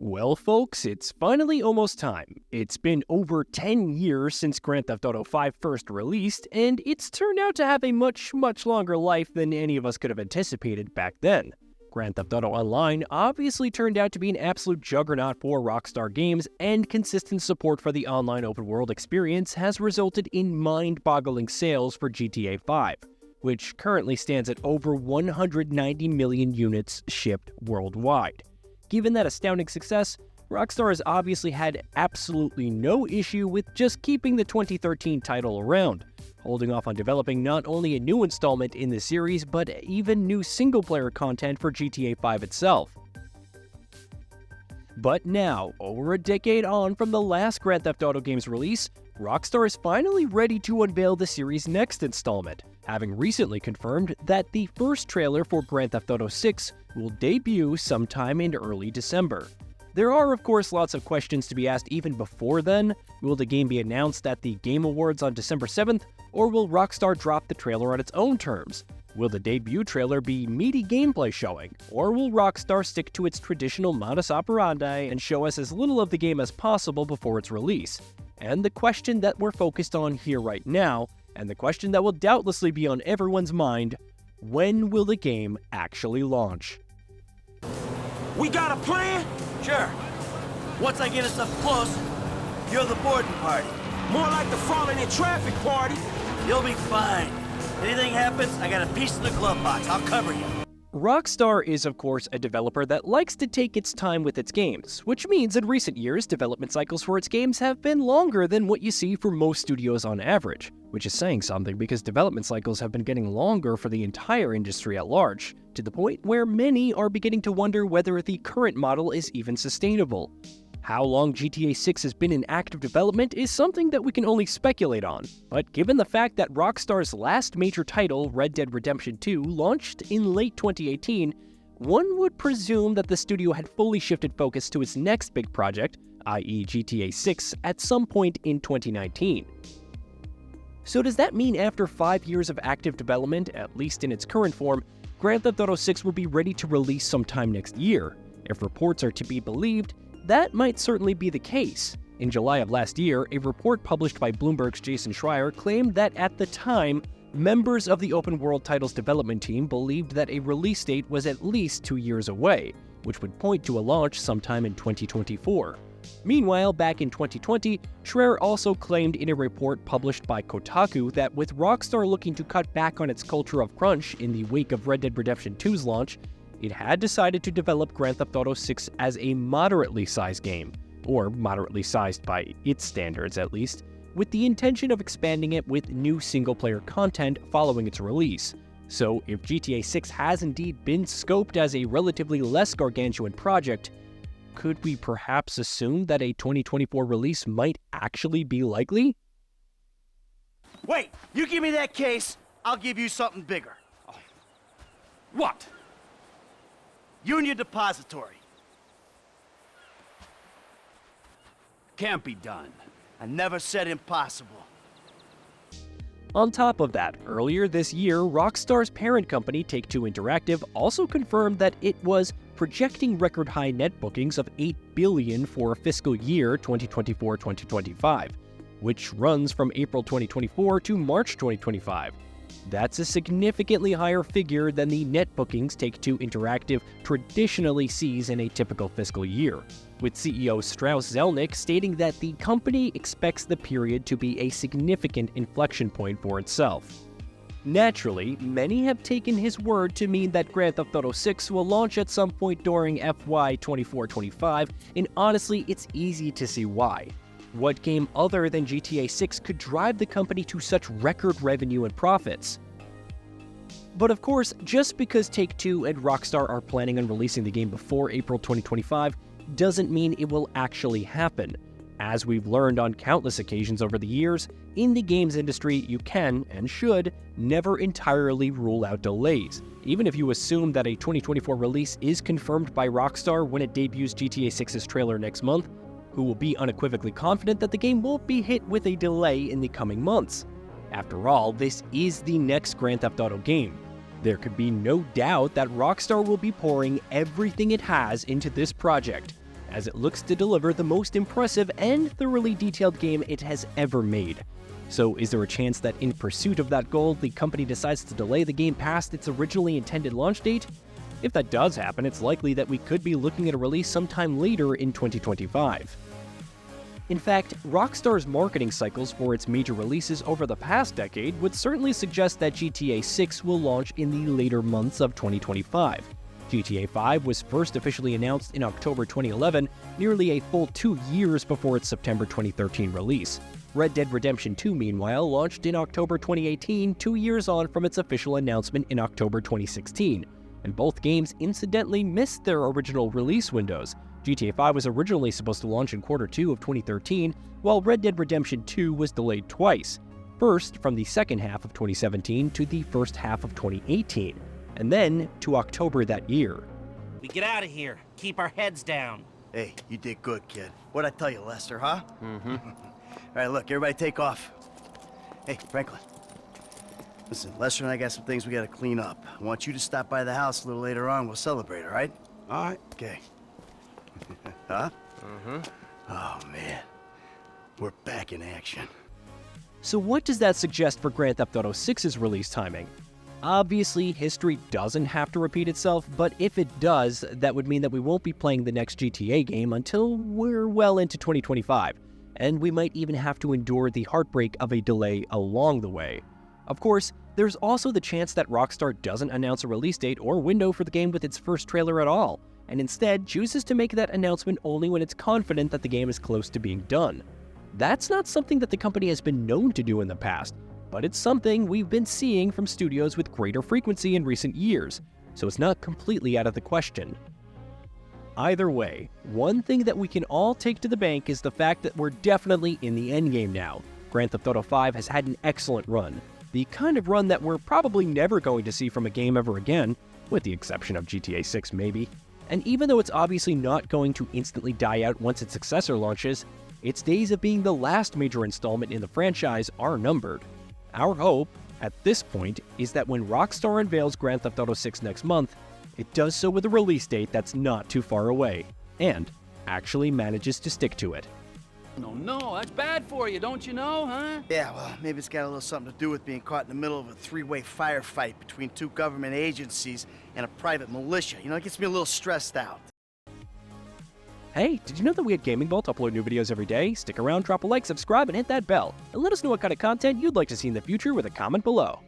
Well, folks, it's finally almost time. It's been over 10 years since Grand Theft Auto 5 first released, and it's turned out to have a much longer life than any of us could have anticipated back then. Grand Theft Auto Online obviously turned out to be an absolute juggernaut for Rockstar Games, and consistent support for the online open-world experience has resulted in mind-boggling sales for GTA 5, which currently stands at over 190 million units shipped worldwide. Given that astounding success, Rockstar has obviously had absolutely no issue with just keeping the 2013 title around, holding off on developing not only a new installment in the series, but even new single-player content for GTA 5 itself. But now, over a decade on from the last Grand Theft Auto game's release, Rockstar is finally ready to unveil the series' next installment, having recently confirmed that the first trailer for Grand Theft Auto 6 will debut sometime in early December. There are, of course, lots of questions to be asked even before then. Will the game be announced at the Game Awards on December 7th, or will Rockstar drop the trailer on its own terms? Will the debut trailer be meaty gameplay showing, or will Rockstar stick to its traditional modus operandi and show us as little of the game as possible before its release? And the question that we're focused on here right now, and the question that will doubtlessly be on everyone's mind: when will the game actually launch? We got a plan? Sure. Once I get us up close, you're the boarding party. More like the falling in traffic party. You'll be fine. Anything happens, I got a piece in the glove box. I'll cover you. Rockstar is, of course, a developer that likes to take its time with its games, which means in recent years, development cycles for its games have been longer than what you see for most studios on average, which is saying something because development cycles have been getting longer for the entire industry at large, to the point where many are beginning to wonder whether the current model is even sustainable. How long GTA 6 has been in active development is something that we can only speculate on, but given the fact that Rockstar's last major title, Red Dead Redemption 2, launched in late 2018, one would presume that the studio had fully shifted focus to its next big project, i.e. GTA 6, at some point in 2019. So does that mean after 5 years of active development, at least in its current form, Grand Theft Auto 6 will be ready to release sometime next year? If reports are to be believed, that might certainly be the case. In July of last year, a report published by Bloomberg's Jason Schreier claimed that at the time, members of the open world title's development team believed that a release date was at least 2 years away, which would point to a launch sometime in 2024. Meanwhile, back in 2020, Schreier also claimed in a report published by Kotaku that with Rockstar looking to cut back on its culture of crunch in the wake of Red Dead Redemption 2's launch, it had decided to develop Grand Theft Auto 6 as a moderately sized game, or moderately sized by its standards at least, with the intention of expanding it with new single-player content following its release. So if GTA 6 has indeed been scoped as a relatively less gargantuan project, could we perhaps assume that a 2024 release might actually be likely? Wait, you give me that case, I'll give you something bigger. What? Union Depository. Can't be done. I never said impossible. On top of that, earlier this year, Rockstar's parent company, Take-Two Interactive, also confirmed that it was projecting record-high net bookings of $8 billion for fiscal year 2024-2025, which runs from April 2024 to March 2025. That's a significantly higher figure than the net bookings Take-Two Interactive traditionally sees in a typical fiscal year, with CEO Strauss Zelnick stating that the company expects the period to be a significant inflection point for itself. Naturally, many have taken his word to mean that Grand Theft Auto 6 will launch at some point during FY 24-25, and honestly, it's easy to see why. What game other than GTA 6 could drive the company to such record revenue and profits? But of course, just because Take-Two and Rockstar are planning on releasing the game before April 2025 doesn't mean it will actually happen. As we've learned on countless occasions over the years, in the games industry you can, and should, never entirely rule out delays. Even if you assume that a 2024 release is confirmed by Rockstar when it debuts GTA 6's trailer next month, who will be unequivocally confident that the game won't be hit with a delay in the coming months. After all, this is the next Grand Theft Auto game. There could be no doubt that Rockstar will be pouring everything it has into this project, as it looks to deliver the most impressive and thoroughly detailed game it has ever made. So is there a chance that in pursuit of that goal, the company decides to delay the game past its originally intended launch date? If that does happen, it's likely that we could be looking at a release sometime later in 2025. In fact, Rockstar's marketing cycles for its major releases over the past decade would certainly suggest that GTA 6 will launch in the later months of 2025. GTA 5 was first officially announced in October 2011, nearly a full 2 years before its September 2013 release. Red Dead Redemption 2, meanwhile, launched in October 2018, 2 years on from its official announcement in October 2016. And both games incidentally missed their original release windows. GTA 5 was originally supposed to launch in Q2 of 2013, while Red Dead Redemption 2 was delayed twice. First, from the second half of 2017 to the first half of 2018, and then to October that year. We get out of here. Keep our heads down. Hey, you did good, kid. What'd I tell you, Lester, huh? Mm-hmm. All right, look, everybody take off. Hey, Franklin. Listen, Lester and I got some things we gotta clean up. I want you to stop by the house a little later on. We'll celebrate, all right? All right. Okay. Huh? Mm-hmm. Oh, man. We're back in action. So what does that suggest for Grand Theft Auto 6's release timing? Obviously, history doesn't have to repeat itself, but if it does, that would mean that we won't be playing the next GTA game until we're well into 2025, and we might even have to endure the heartbreak of a delay along the way. Of course, there's also the chance that Rockstar doesn't announce a release date or window for the game with its first trailer at all, and instead chooses to make that announcement only when it's confident that the game is close to being done. That's not something that the company has been known to do in the past, but it's something we've been seeing from studios with greater frequency in recent years, so it's not completely out of the question. Either way, one thing that we can all take to the bank is the fact that we're definitely in the endgame now. Grand Theft Auto 5 has had an excellent run, the kind of run that we're probably never going to see from a game ever again, with the exception of GTA 6 maybe. And even though it's obviously not going to instantly die out once its successor launches, its days of being the last major installment in the franchise are numbered. Our hope, at this point, is that when Rockstar unveils Grand Theft Auto 6 next month, it does so with a release date that's not too far away, and actually manages to stick to it. No, that's bad for you, don't you know, huh? Yeah, well, maybe it's got a little something to do with being caught in the middle of a three-way firefight between two government agencies and a private militia. You know, it gets me a little stressed out. Hey, did you know that we at GamingBolt upload new videos every day? Stick around, drop a like, subscribe, and hit that bell. And let us know what kind of content you'd like to see in the future with a comment below.